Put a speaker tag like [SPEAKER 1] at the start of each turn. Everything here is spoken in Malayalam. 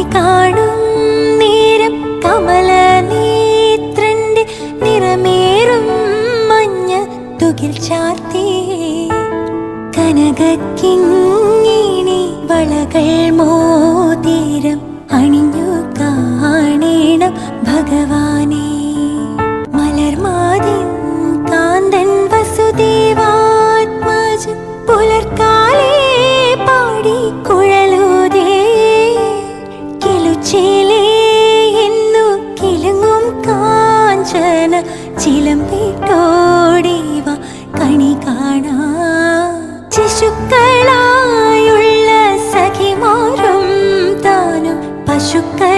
[SPEAKER 1] കണി കാണും നേരം കമലനേത്രന്റെ നിറമേറും മഞ്ഞ തുകിൽ ചാർത്തി കനകക്കിങ്ങിണി വളകൾ മോതിരം അണിഞ്ഞു കാണേണം ഭഗവാനെ. മലർമാതിൻ കാന്തൻ വസുദേവാത്മജൻ പുലർക്കാലേ പാടി കുഴലൂതേ കിലുച്ചേലേ എന്നു കിലുങ്ങും കാഞ്ചന ചിലമ്പിട്ടോടിവ കണി കാണാ. ശിശുക്കളായുള്ള സഖിമാരും താനും പശുക്കൾ